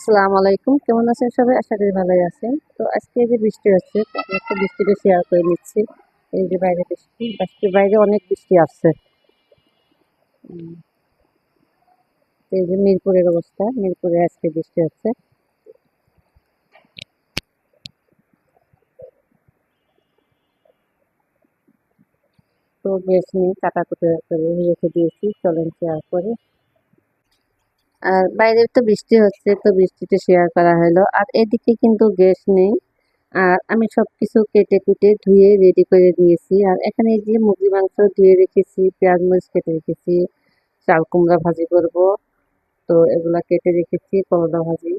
আসসালামু আলাইকুম, কেমন আছেন সবাই? আশা করি ভালোই আছেন। তো আজকে এই যে বৃষ্টি হচ্ছে, তো আমি একটু বৃষ্টিটা শেয়ার করে নিচ্ছি। এই যে বাইরে বৃষ্টির বাইরে অনেক বৃষ্টি আসছে। উম, তো এই যে মিরপুরের অবস্থা, মিরপুরে আজকে বৃষ্টি হচ্ছে। তো বেশ নিয়ে কাটাকুটি করে রেখে দিয়েছি, চলেন শেয়ার করে। আর বাইরে তো বৃষ্টি হচ্ছে, তো বৃষ্টিটা শেয়ার করা হলো। আর এদিকে কিন্তু গ্যাস নেই। আর আমি সবকিছু কেটে কুটে ধুয়ে রেডি করে নিয়েছি। আর এখানে এই যে মুরগি মাংস ধুয়ে রেখেছি, পেঁয়াজ মরিচ কেটে রেখেছি, চাল কুমড়া ভাজি করব। তো এগুলা কেটে রেখেছি, করলা ভাজি।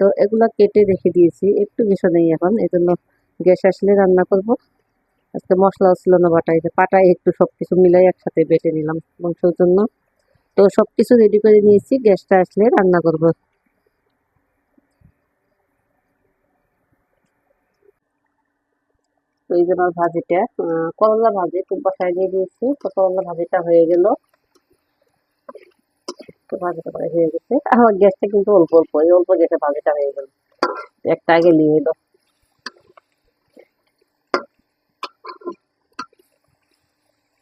তো এগুলা কেটে রেখে দিয়েছি, একটু গ্যাসও নেই এখন, এই জন্য গ্যাস আসলে রান্না করব। আজকে মশলাও ছিল না বাটাইতে, পাটায় একটু সবকিছু মিলাই একসাথে বেটে নিলাম মাংসের জন্য। তো সবকিছু রেডি করে নিয়েছি, গ্যাসটা আসলে রান্না করব। তো এই যে আমার ভাজিটা, করলা ভাজি খুব বসায় দিয়ে দিয়েছি। তো করলা ভাজিটা হয়ে গেল। তো ভাজিটা প্রায় হয়ে গেছে। আমার গ্যাসটা কিন্তু অল্প অল্প, এই অল্প গ্যাসে ভাজিটা হয়ে গেল। একটা আগে নিয়ে এলো।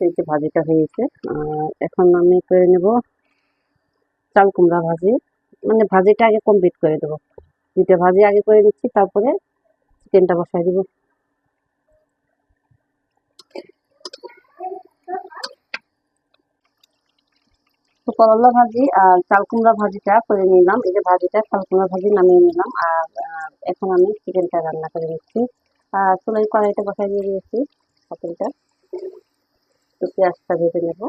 এই যে ভাজিটা হয়েছে। এখন আমি করে নেব চাল কুমড়া ভাজি। মানে ভাজিটা আগে কমপ্লিট করে দেবো। দুইটা ভাজি আগে করে দিচ্ছি, তারপরে চিকেনটা বসাই দেবো। তো করলা ভাজি আর চাল কুমড়া ভাজিটা করে নিলাম। এই যে ভাজিটা চাল কুমড়া ভাজি নামিয়ে নিলাম। আর এখন আমি চিকেনটা রান্না করে নিচ্ছি। আর চুলাই কড়াইটা বসাই দিয়ে দিয়েছি চিকেনটা। তো পেঁয়াজটা ভেজে নেবো।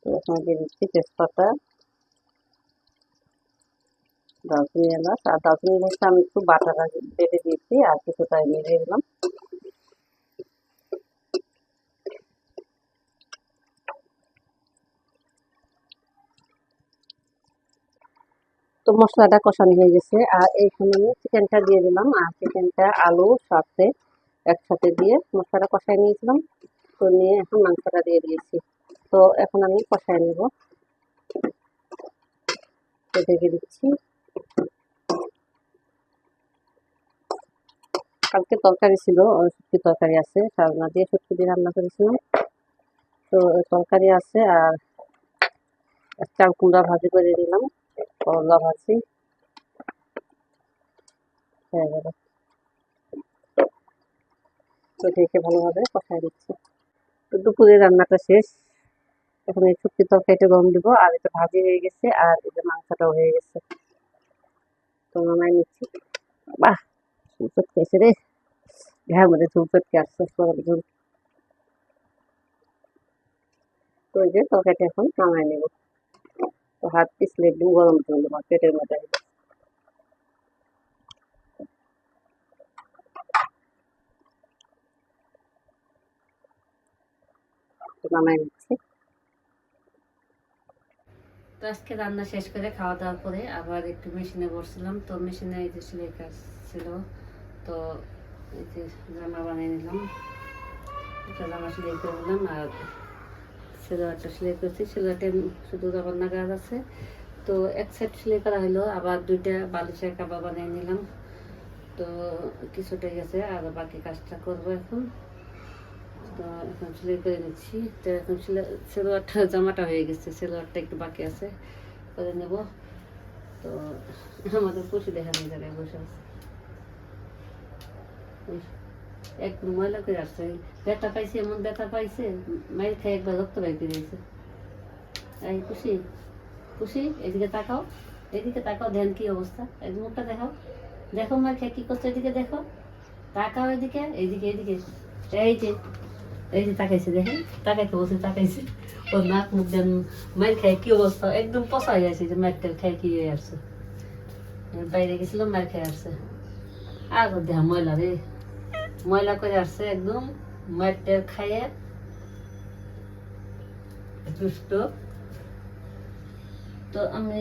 তো এখন দিয়ে দিচ্ছি তেজপাতা, দারচিনি, এলাচ। আর দারচিনি এলাচটা আমি একটু বাটা বেটে দিয়েছি, আর কিছুটা মেরে দিলাম। তো মশলাটা কষানো হয়ে গেছে। আর এইখানে আমি চিকেনটা দিয়ে দিলাম। আর চিকেনটা আলু সাথে একসাথে দিয়ে মশলাটা কষাই নিয়েছিলাম। তো নিয়ে এখন মাংসটা দিয়ে দিয়েছি। তো এখন আমি কষাই নেব। তো ঢেকে দিচ্ছি। কালকে তরকারি ছিল, শুটকি তরকারি আছে, সাজনা দিয়ে শুটকি দিয়ে রান্না করেছিলাম। তো তরকারি আছে। আর চাল কুমড়া ভাজি করে দিলাম, করলা ভাজি হয়ে গেল। তো ঢেকে ভালোভাবে কষাই দিচ্ছি। তো দুপুরে রান্নাটা শেষ। এখন এই শুটকি তরকারিটা গরম দিব। আর এটা ভাজি হয়ে গেছে, আর এই যে মাংসটাও হয়ে গেছে। তো নামাই নিচ্ছি। বাহ, ঝুল চটকেছে রে, ঘাড়ের মধ্যে ঝুল চটকে আসছে, সরম ঝুল। তো এই যে তরকারিটা এখন নামাই নেব। তো হাত পিছলে একদম গরম ঝুল আমার পেটের মধ্যে। তো নামাই নিচ্ছি। তো আজকে রান্না শেষ করে খাওয়া দাওয়ার পরে আবার একটু মেশিনে বসছিলাম। তো মেশিনে এই যে সেলাই কাজ ছিল। তো এই যে জামা বানিয়ে নিলাম, একটা জামা সেলাই করে নিলাম। আর সেলোয়ারটা সেলাই করছি। সেলোয়ারটা শুধু রান্না কাজ আছে। তো এক সাইড সেলাই করা হলো, আবার দুইটা বালিশের কাবা বানিয়ে নিলাম। তো কিছুটা গেছে, আর বাকি কাজটা করবো এখন। তো এখন সেলাই করে নিচ্ছি। তো এখন সেলোয়ারটা জামাটা হয়ে গেছে, সেলোয়ারটা একটু বাকি আছে, করে নেব। তো আমাদের পশু দেখানোর জায়গায় বসে আছে, একটু ময়লা করে আসছে। ব্যথা পাইছে, এমন ব্যথা পাইছে, মায়ের খেয়ে একবার রক্ত বাইকে দিয়েছে। এই খুশি, খুশি, এদিকে তাকাও, এদিকে তাকাও, ধ্যান কি অবস্থা, এই মুখটা দেখাও, দেখো মায়ের খেয়ে কি করছে, এদিকে দেখো, তাকাও এদিকে, এইদিকে এইদিকে, এই যে, এই যে তাকাইছে, দেখেন তাকাইতে বসে, তাকাইছে। ওর নাক মুখ দেন, মায়ের খেয়ে কি অবস্থা, একদম পচা হয়ে আছে যে মায়ের খেয়ে কি হয়ে আসছে। বাইরে গেছিল, মায়ের খেয়ে আসছে। আর দেহা ময়লা রে, ময়লা করে আসছে একদম, মায়ের খাইয়ে দুষ্ট। তো আমি